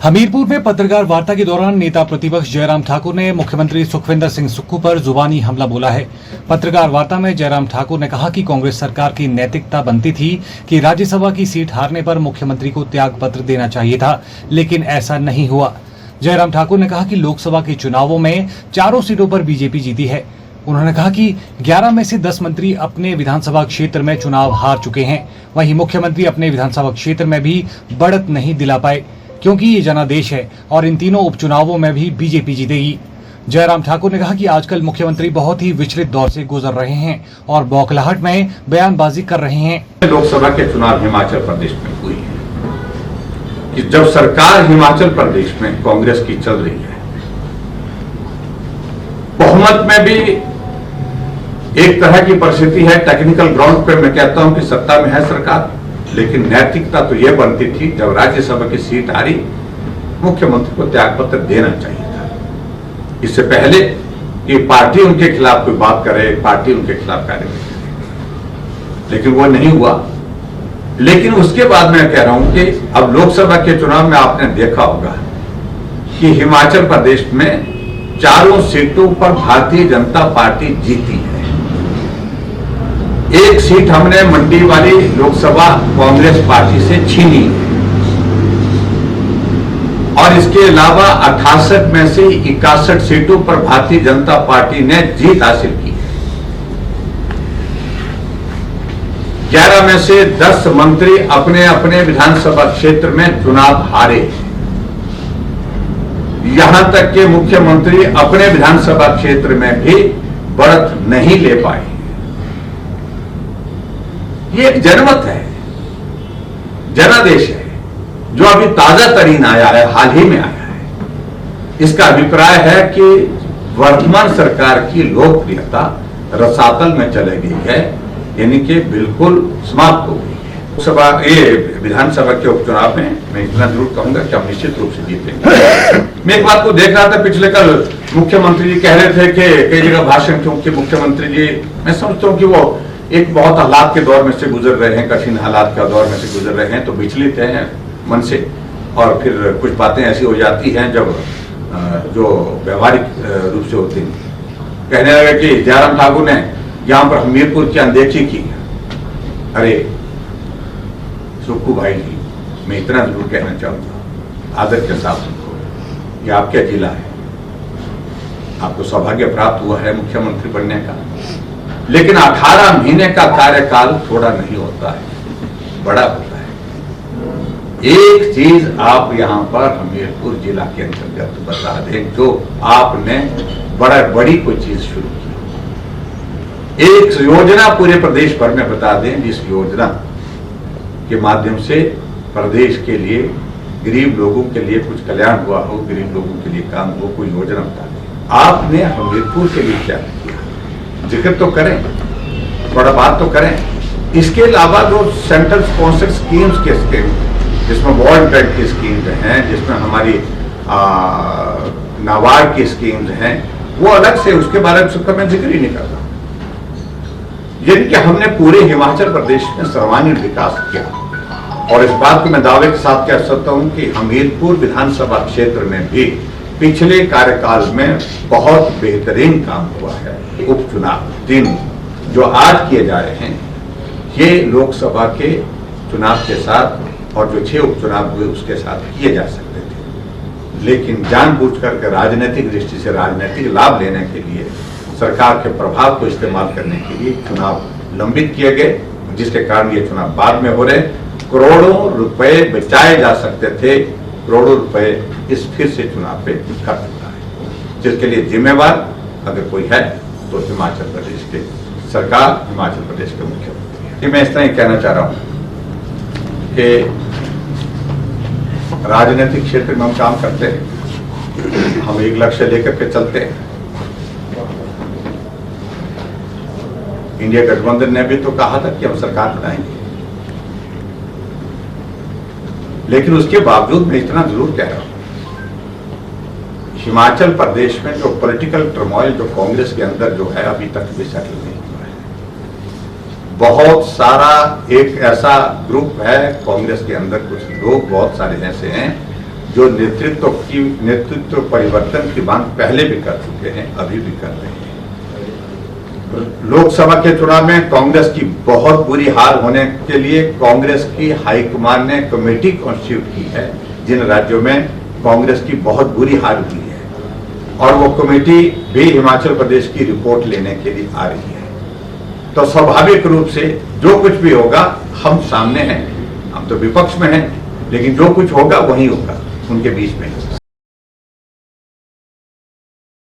हमीरपुर में पत्रकार वार्ता के दौरान नेता प्रतिपक्ष जयराम ठाकुर ने मुख्यमंत्री सुखविंदर सिंह सुक्खू पर जुबानी हमला बोला है। पत्रकार वार्ता में जयराम ठाकुर ने कहा कि कांग्रेस सरकार की नैतिकता बनती थी कि राज्यसभा की सीट हारने पर मुख्यमंत्री को त्याग पत्र देना चाहिए था, लेकिन ऐसा नहीं हुआ। जयराम ठाकुर ने कहा कि लोकसभा के चुनावों में 4 सीटों पर बीजेपी जीती है। उन्होंने कहा कि 11 में से 10 मंत्री अपने विधानसभा क्षेत्र में चुनाव हार चुके हैं। वहीं मुख्यमंत्री अपने विधानसभा क्षेत्र में भी बढ़त नहीं दिला पाए, क्योंकि ये जनादेश है और इन तीनों उपचुनावों में भी बीजेपी जीतेगी। जयराम ठाकुर ने कहा कि आजकल मुख्यमंत्री बहुत ही विचलित दौर से गुजर रहे हैं और बौखलाहट में बयानबाजी कर रहे हैं। लोकसभा के चुनाव हिमाचल प्रदेश में हुई है कि जब सरकार हिमाचल प्रदेश में कांग्रेस की चल रही है, बहुमत में भी एक तरह की परिस्थिति है। टेक्निकल ग्राउंड पे मैं कहता हूं कि सत्ता में है सरकार, लेकिन नैतिकता तो यह बनती थी जब राज्यसभा की सीट हारी मुख्यमंत्री को त्यागपत्र देना चाहिए था। इससे पहले कि पार्टी उनके खिलाफ कोई बात करे, पार्टी उनके खिलाफ कार्रवाई करे, लेकिन वो नहीं हुआ। लेकिन उसके बाद मैं कह रहा हूं कि अब लोकसभा के चुनाव में आपने देखा होगा कि हिमाचल प्रदेश में 4 सीटों पर भारतीय जनता पार्टी जीती है। एक सीट हमने मंडी वाली लोकसभा कांग्रेस पार्टी से छीनी है और इसके अलावा 68 में से 61 सीटों पर भारतीय जनता पार्टी ने जीत हासिल की है। 11 में से 10 मंत्री अपने अपने विधानसभा क्षेत्र में चुनाव हारे। यहां तक कि मुख्यमंत्री अपने विधानसभा क्षेत्र में भी बढ़त नहीं ले पाए। ये एक जनमत है, जनादेश है, जो अभी ताजा तरीन आया है, हाल ही में आया है। इसका अभिप्राय है कि वर्तमान सरकार की लोकप्रियता रसातल में चली गई है, यानी कि बिल्कुल समाप्त हो गई है। लोकसभा ये विधानसभा के उपचुनाव में मैं इतना जरूर कहूंगा कि हम निश्चित रूप से जीतेंगे। मैं एक बात को देख रहा था, पिछले कल मुख्यमंत्री जी कह रहे थे कि कई जगह भाषण, क्योंकि मुख्यमंत्री जी मैं समझता हूं कि वो एक बहुत हालात के दौर में से गुजर रहे हैं, कठिन हालात का दौर में से गुजर रहे हैं, तो विचलित हैं मन से, और फिर कुछ बातें ऐसी हो जाती हैं जब जो व्यवहारिक रूप से होती हैं। कहने लगे कि जयराम ठाकुर ने यहां पर हमीरपुर की अनदेखी की। अरे सुक्खू भाई जी, मैं इतना जरूर कहना चाहूंगा आदर के साथ उनको, ये आपका जिला है, आपको सौभाग्य प्राप्त हुआ है मुख्यमंत्री बनने का, लेकिन 18 महीने का कार्यकाल थोड़ा नहीं होता है, बड़ा होता है। एक चीज आप यहां पर हमीरपुर जिला के अंतर्गत बता दें, जो आपने बड़ी कोई चीज शुरू की, एक योजना पूरे प्रदेश भर में बता दें, जिस योजना के माध्यम से प्रदेश के लिए, गरीब लोगों के लिए कुछ कल्याण हुआ हो, गरीब लोगों के लिए काम हो, कोई योजना बता दें। आपने हमीरपुर के लिए क्या किया, जिक्र तो करें, थोड़ा बात तो करें। इसके अलावा जो सेंट्रल स्पॉन्सर्ड स्कीम्स के स्कीम, जिसमें वर्ल्ड बैंक की स्कीम्स हैं, जिसमें हमारी नाबार्ड की स्कीम्स हैं, वो अलग से, उसके बारे में उसका मैं जिक्र ही नहीं करता। यानी कि हमने पूरे हिमाचल प्रदेश में सर्वांगीण विकास किया, और इस बात को मैं दावे के साथ कह सकता हूं कि हमीरपुर विधानसभा क्षेत्र में भी पिछले कार्यकाल में बहुत बेहतरीन काम हुआ है। उपचुनाव 3 जो आज किए जा रहे हैं, ये लोकसभा के चुनाव के साथ और जो 6 उपचुनाव हुए उसके साथ किए जा सकते थे, लेकिन जानबूझकर के राजनीतिक दृष्टि से राजनीतिक लाभ लेने के लिए, सरकार के प्रभाव को इस्तेमाल करने के लिए चुनाव लंबित किए गए, जिसके कारण ये चुनाव बाद में हो रहे। करोड़ों रुपए बचाए जा सकते थे, करोड़ों रुपए इस फिर से चुनाव पे खर्च हुआ है, जिसके लिए जिम्मेवार अगर कोई है तो हिमाचल प्रदेश के सरकार, हिमाचल प्रदेश के मुख्यमंत्री है। मैं इतना ही कहना चाह रहा हूं कि राजनीतिक क्षेत्र में हम काम करते हैं, हम एक लक्ष्य लेकर के चलते हैं। इंडिया गठबंधन ने भी तो कहा था कि हम सरकार बनाएंगे, लेकिन उसके बावजूद मैं इतना जरूर कह रहा हूं, हिमाचल प्रदेश में जो पॉलिटिकल टर्मोइल जो कांग्रेस के अंदर जो है, अभी तक भी सेटल नहीं हुआ है। बहुत सारा एक ऐसा ग्रुप है कांग्रेस के अंदर, कुछ लोग बहुत सारे ऐसे हैं जो नेतृत्व परिवर्तन की मांग पहले भी कर चुके हैं, अभी भी कर रहे हैं। लोकसभा के चुनाव में कांग्रेस की बहुत बुरी हार होने के लिए कांग्रेस की हाईकमान ने कमेटी कॉन्स्टिट्यूट की है, जिन राज्यों में कांग्रेस की बहुत बुरी हार हुई है, और वो कमेटी भी हिमाचल प्रदेश की रिपोर्ट लेने के लिए आ रही है। तो स्वाभाविक रूप से जो कुछ भी होगा, हम सामने हैं, हम तो विपक्ष में हैं, लेकिन जो कुछ होगा वही होगा, उनके बीच में।